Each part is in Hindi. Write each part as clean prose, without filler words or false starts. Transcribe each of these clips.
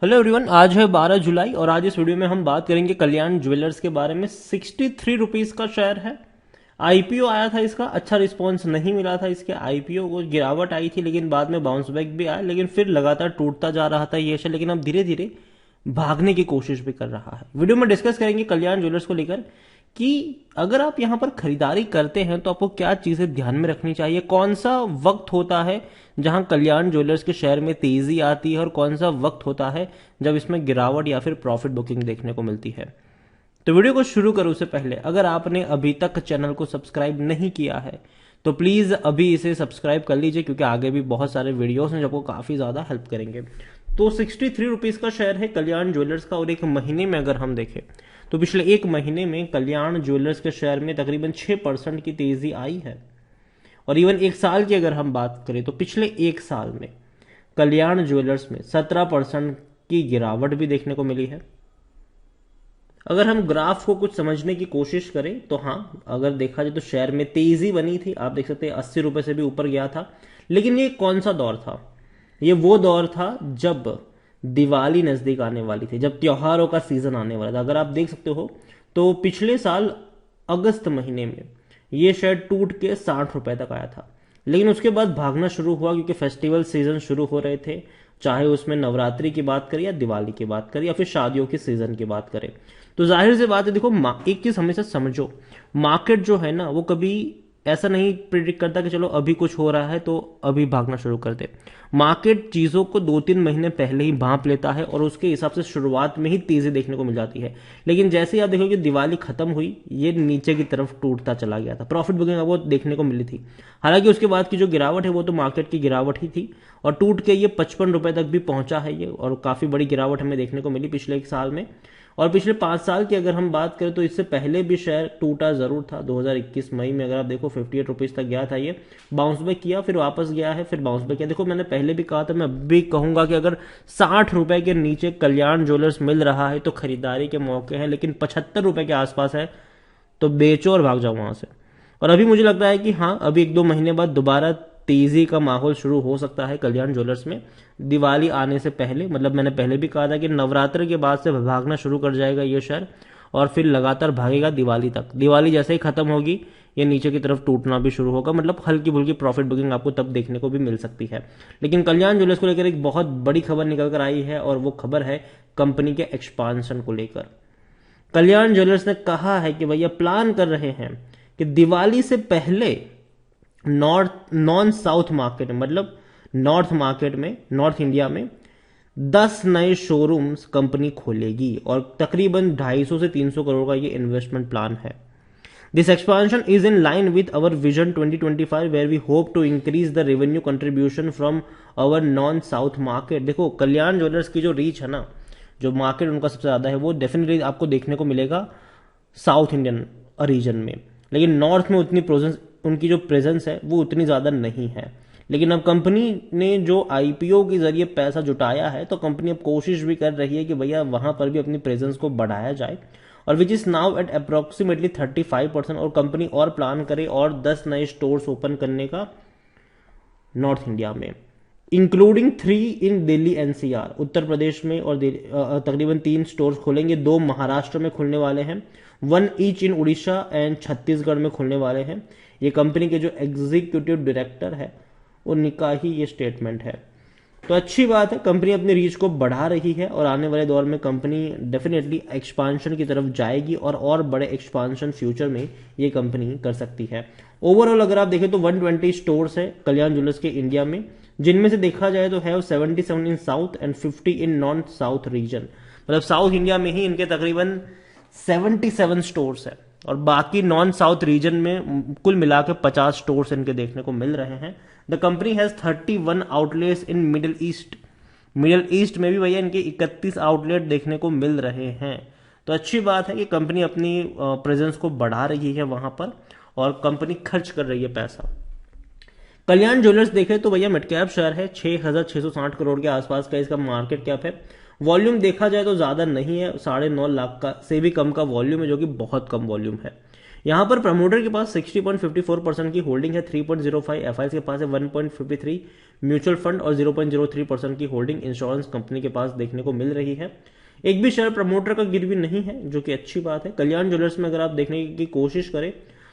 हेलो एवरीवन, आज है 12 जुलाई और आज इस वीडियो में हम बात करेंगे कल्याण ज्वेलर्स के बारे में। 63 रुपीज़ का शेयर है। आईपीओ आया था इसका, अच्छा रिस्पांस नहीं मिला था इसके आईपीओ को, गिरावट आई थी लेकिन बाद में बाउंस बैक भी आया, लेकिन फिर लगातार टूटता जा रहा था ये शेयर, लेकिन अब धीरे धीरे भागने की कोशिश भी कर रहा है। वीडियो में डिस्कस करेंगे कल्याण ज्वेलर्स को लेकर कि अगर आप यहां पर खरीदारी करते हैं तो आपको क्या चीजें ध्यान में रखनी चाहिए, कौन सा वक्त होता है जहां कल्याण ज्वेलर्स के शेयर में तेजी आती है और कौन सा वक्त होता है जब इसमें गिरावट या फिर प्रॉफिट बुकिंग देखने को मिलती है। तो वीडियो को शुरू करूं उससे पहले अगर आपने अभी तक चैनल को सब्सक्राइब नहीं किया है तो प्लीज अभी इसे सब्सक्राइब कर लीजिए, क्योंकि आगे भी बहुत सारे वीडियोस हैं जो आपको काफी ज्यादा हेल्प करेंगे। तो 63 रुपीज का शेयर है कल्याण ज्वेलर्स का, और एक महीने में अगर हम देखें तो पिछले एक महीने में कल्याण ज्वेलर्स के शेयर में तकरीबन 6% की तेजी आई है। और इवन एक साल की अगर हम बात करें तो पिछले एक साल में कल्याण ज्वेलर्स में 17% की गिरावट भी देखने को मिली है। अगर हम ग्राफ को कुछ समझने की कोशिश करें तो हाँ, अगर देखा जाए तो शेयर में तेजी बनी थी, आप देख सकते हैं 80 रुपए से भी ऊपर गया था। लेकिन ये कौन सा दौर था? ये वो दौर था जब दिवाली नजदीक आने वाली थी, जब त्योहारों का सीजन आने वाला था। अगर आप देख सकते हो तो पिछले साल अगस्त महीने में ये शेयर टूट के 60 रुपए तक आया था, लेकिन उसके बाद भागना शुरू हुआ क्योंकि फेस्टिवल सीजन शुरू हो रहे थे, चाहे उसमें नवरात्रि की बात करें या दिवाली की बात करें या फिर शादियों के सीजन की बात करें। तो जाहिर सी बात है, देखो एक चीज हमेशा समझो, मार्केट जो है ना वो कभी ऐसा नहीं प्रिडिक्ट करता कि चलो अभी कुछ हो रहा है तो अभी भागना शुरू कर दे। मार्केट चीजों को 2-3 महीने पहले ही भांप लेता है और उसके हिसाब से शुरुआत में ही तेजी देखने को मिल जाती है। लेकिन जैसे ही आप देखोगे दिवाली खत्म हुई, ये नीचे की तरफ टूटता चला गया था, प्रॉफिट बुकिंग वो देखने को मिली थी। हालांकि उसके बाद की जो गिरावट है वो तो मार्केट की गिरावट ही थी, और टूट के ये 55 रुपए तक भी पहुंचा है ये, और काफी बड़ी गिरावट हमें देखने को मिली पिछले एक साल में। और पिछले 5 साल की अगर हम बात करें तो इससे पहले भी शेयर टूटा जरूर था। 2021 मई में अगर आप देखो 58 रुपीज तक गया था, ये बाउंस बैक किया, फिर वापस गया है, फिर बाउंस बैक किया। देखो मैंने पहले भी कहा था, मैं अब भी कहूंगा कि अगर 60 रुपए के नीचे कल्याण ज्वेलर्स मिल रहा है तो खरीदारी के मौके हैं, लेकिन 75 रुपए के आसपास है तो बेचो और भाग जाओ वहां से। और अभी मुझे लगता है कि हाँ, अभी 1-2 महीने बाद दोबारा तेजी का माहौल शुरू हो सकता है कल्याण ज्वेलर्स में, दिवाली आने से पहले। मतलब मैंने पहले भी कहा था कि नवरात्र के बाद से भागना शुरू कर जाएगा ये शेयर, और फिर लगातार भागेगा दिवाली तक। दिवाली जैसे ही खत्म होगी ये नीचे की तरफ टूटना भी शुरू होगा, मतलब हल्की फुल्की प्रॉफिट बुकिंग आपको तब देखने को भी मिल सकती है। लेकिन कल्याण ज्वेलर्स को लेकर एक बहुत बड़ी खबर निकल कर आई है, और वो खबर है कंपनी के एक्सपांशन को लेकर। कल्याण ज्वेलर्स ने कहा है कि भैया प्लान कर रहे हैं कि दिवाली से पहले नॉन साउथ मार्केट में, मतलब नॉर्थ मार्केट में, नॉर्थ इंडिया में 10 नए शोरूम्स कंपनी खोलेगी, और तकरीबन 250 से 300 करोड़ का ये इन्वेस्टमेंट प्लान है। This expansion is in line with our vision 2025 where we hope to increase the revenue contribution from our non south market. देखो कल्याण ज्वेलर्स की जो रीच है ना, जो मार्केट उनका सबसे ज्यादा है, वो डेफिनेटली आपको देखने को मिलेगा साउथ इंडियन रीजन में, लेकिन नॉर्थ में उतनी प्रेजेंस, उनकी जो प्रेजेंस है वो उतनी ज्यादा नहीं है। लेकिन अब कंपनी ने जो आईपीओ के जरिए पैसा जुटाया है तो कंपनी अब कोशिश भी कर रही है कि भैया वहां पर भी अपनी प्रेजेंस को बढ़ाया जाए, और which is now at approximately 35%। और कंपनी और प्लान करे और 10 नए स्टोर्स ओपन करने का नॉर्थ इंडिया में, इंक्लूडिंग 3 इन दिल्ली एनसीआर, उत्तर प्रदेश में, और तकरीबन 3 स्टोर्स खोलेंगे। 2 महाराष्ट्र में खुलने वाले हैं, 1 each in Orissa and Chhattisgarh में खुलने वाले हैं। ये कंपनी के जो एग्जीक्यूटिव डायरेक्टर है उनका ही ये स्टेटमेंट है। तो अच्छी बात है, कंपनी अपनी रीच को बढ़ा रही है, और आने वाले दौर में कंपनी डेफिनेटली एक्सपांशन की तरफ जाएगी, और बड़े एक्सपांशन फ्यूचर में ये कंपनी कर सकती है। ओवरऑल अगर आप देखें तो 120 स्टोर्स है कल्याण ज्वेलर्स के इंडिया में, जिनमें से देखा जाए तो है 77 in south and 50 in non south region. मतलब साउथ इंडिया में ही इनके तकरीबन 77 स्टोर्स है, और बाकी नॉन साउथ रीजन में कुल मिलाकर 50 स्टोर्स इनके देखने को मिल रहे हैं। The company has 31 outlets in middle east. Middle east में भी भैया इनके 31 आउटलेट देखने को मिल रहे हैं। तो अच्छी बात है कि कंपनी अपनी प्रेजेंस को बढ़ा रही है वहां पर, और कंपनी खर्च कर रही है पैसा। कल्याण ज्वेलर्स देखे तो भैया मिड कैप शेयर है, 6,660 करोड़ के आसपास का इसका मार्केट कैप है। वॉल्यूम देखा जाए तो ज्यादा नहीं है, 9.5 लाख का से भी कम का वॉल्यूम है, जो कि बहुत कम वॉल्यूम है। यहाँ पर प्रमोटर के पास 60.54% की होल्डिंग है, 3.05 एफआईज के पास है, 1.53 म्यूचुअल फंड और 0.03% की होल्डिंग इंश्योरेंस कंपनी के पास देखने को मिल रही है। एक भी शेयर प्रमोटर का गिरवी नहीं है, जो कि अच्छी बात है। कल्याण ज्वेलर्स में अगर आप देखने की कोशिश करें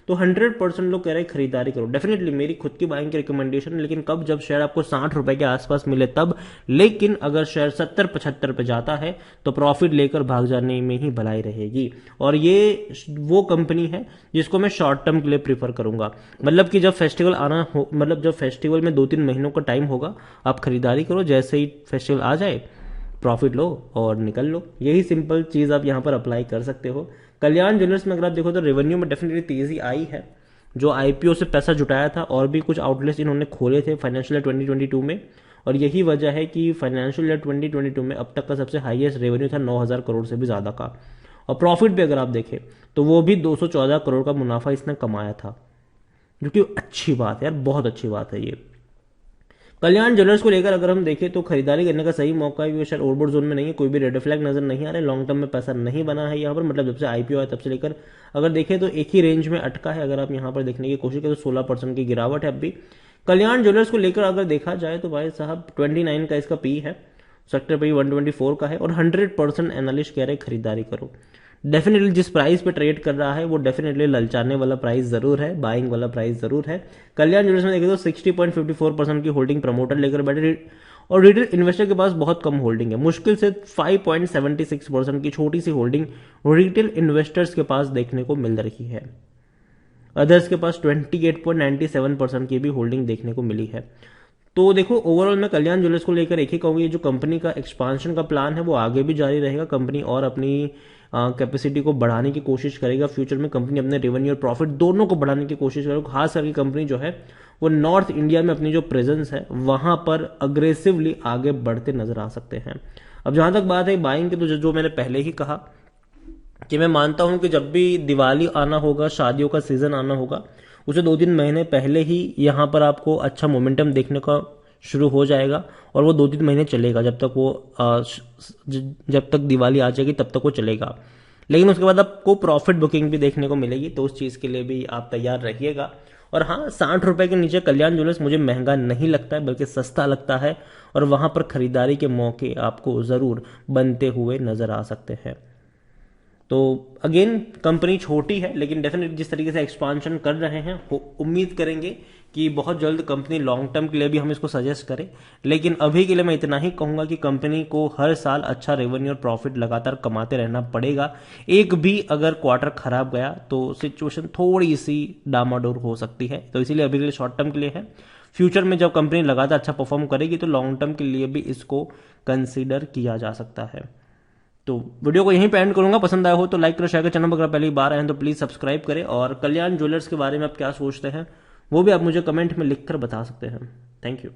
तो 100% लोग कह रहे हैं खरीदारी करो। डेफिनेटली मेरी खुद की बाइंग की रिकमेंडेशन है, लेकिन कब, जब शेयर आपको 60 रुपए के आसपास मिले तब। लेकिन अगर शेयर 70-75 पे जाता है तो प्रॉफिट लेकर भाग जाने में ही भलाई रहेगी। और ये वो कंपनी है जिसको मैं शॉर्ट टर्म के लिए प्रीफर करूंगा। मतलब कि जब फेस्टिवल आना हो, मतलब जब फेस्टिवल में 2-3 महीनों का टाइम होगा, आप खरीदारी करो, जैसे ही फेस्टिवल आ जाए प्रॉफिट लो और निकल लो। यही सिंपल चीज आप यहां पर अप्लाई कर सकते हो। कल्याण ज्वेलर्स में अगर आप देखो तो रेवेन्यू में डेफिनेटली तेजी आई है। जो आईपीओ से पैसा जुटाया था और भी कुछ आउटलेट्स इन्होंने खोले थे फाइनेंशियल ईयर 2022 में, और यही वजह है कि फाइनेंशियल ईयर 2022 में अब तक का सबसे हाईएस्ट रेवेन्यू था 9,000 करोड़ से भी ज्यादा का। और प्रॉफिट भी अगर आप देखें तो वो भी 214 करोड़ का मुनाफा इसने कमाया था, जो कि अच्छी बात है यार, बहुत अच्छी बात है ये। कल्याण ज्वेलर्स को लेकर अगर हम देखें तो खरीदारी करने का सही मौका है, शायद ओवरबोट जोन में नहीं है, कोई भी रेड फ्लैग नजर नहीं आ रहा है, लॉन्ग टर्म में पैसा नहीं बना है यहाँ पर, मतलब जब से आईपीओ आया तब से लेकर अगर देखें तो एक ही रेंज में अटका है। अगर आप यहाँ पर देखने की कोशिश करें तो 16% की गिरावट है अब भी कल्याण ज्वेलर्स को लेकर अगर देखा जाए तो भाई साहब 29 का इसका पी है, सेक्टर पे 124 का है, और 100% एनालिस्ट कह रहे खरीदारी करो। डेफिनेटली जिस प्राइस पे ट्रेड कर रहा है वो डेफिनेटली ललचाने वाला प्राइस जरूर है, बाइंग वाला प्राइस जरूर है। कल्याण ज्वेलर्स में देखें तो 60.54% की होल्डिंग प्रमोटर लेकर बैठे, और रिटेल इन्वेस्टर के पास बहुत कम होल्डिंग है, मुश्किल से 5.76% की छोटी सी होल्डिंग रिटेल इन्वेस्टर्स के पास देखने को मिल रही है। अदर्स के पास 28.97% की भी होल्डिंग देखने को मिली है। तो देखो ओवरऑल मैं कल्याण ज्वेलर्स को लेकर एक ही कहूंगी, ये जो कंपनी का एक्सपांशन का प्लान है वो आगे भी जारी रहेगा। कंपनी और अपनी कैपेसिटी को बढ़ाने की कोशिश करेगा। फ्यूचर में कंपनी अपने रेवेन्यू और प्रॉफिट दोनों को बढ़ाने की कोशिश करेगा। खास करके कंपनी जो है वो नॉर्थ इंडिया में अपनी जो प्रेजेंस है वहां पर अग्रेसिवली आगे बढ़ते नजर आ सकते हैं। अब जहां तक बात है बाइंग की, तो जो मैंने पहले ही कहा कि मैं मानता हूं कि जब भी दिवाली आना होगा, शादियों का सीजन आना होगा, उसे 2-3 महीने पहले ही यहां पर आपको अच्छा मोमेंटम देखने का शुरू हो जाएगा, और वो 2-3 महीने चलेगा जब तक वो जब तक दिवाली आ जाएगी तब तक वो चलेगा। लेकिन उसके बाद आपको प्रॉफिट बुकिंग भी देखने को मिलेगी, तो उस चीज के लिए भी आप तैयार रहिएगा। और हाँ, 60 रुपए के नीचे कल्याण ज्वेलर्स मुझे महंगा नहीं लगता है, बल्कि सस्ता लगता है, और वहां पर खरीदारी के मौके आपको जरूर बनते हुए नजर आ सकते हैं। तो अगेन कंपनी छोटी है, लेकिन डेफिनेटली जिस तरीके से एक्सपांशन कर रहे हैं उम्मीद करेंगे कि बहुत जल्द कंपनी लॉन्ग टर्म के लिए भी हम इसको सजेस्ट करें। लेकिन अभी के लिए मैं इतना ही कहूंगा कि कंपनी को हर साल अच्छा रेवेन्यू और प्रॉफिट लगातार कमाते रहना पड़ेगा। एक भी अगर क्वार्टर खराब गया तो सिचुएशन थोड़ी सी डामाडोल हो सकती है, तो इसीलिए अभी के लिए शॉर्ट टर्म के लिए है। फ्यूचर में जब कंपनी लगातार अच्छा परफॉर्म करेगी तो लॉन्ग टर्म के लिए भी इसको कंसिडर किया जा सकता है। तो वीडियो को यहीं पे एंड करूंगा। पसंद आया हो तो लाइक करो, शेयर करो। चैनल पर अगर पहली बार आए हैं तो प्लीज सब्सक्राइब करें, और कल्याण ज्वेलर्स के बारे में आप क्या सोचते हैं वो भी आप मुझे कमेंट में लिखकर बता सकते हैं। Thank you.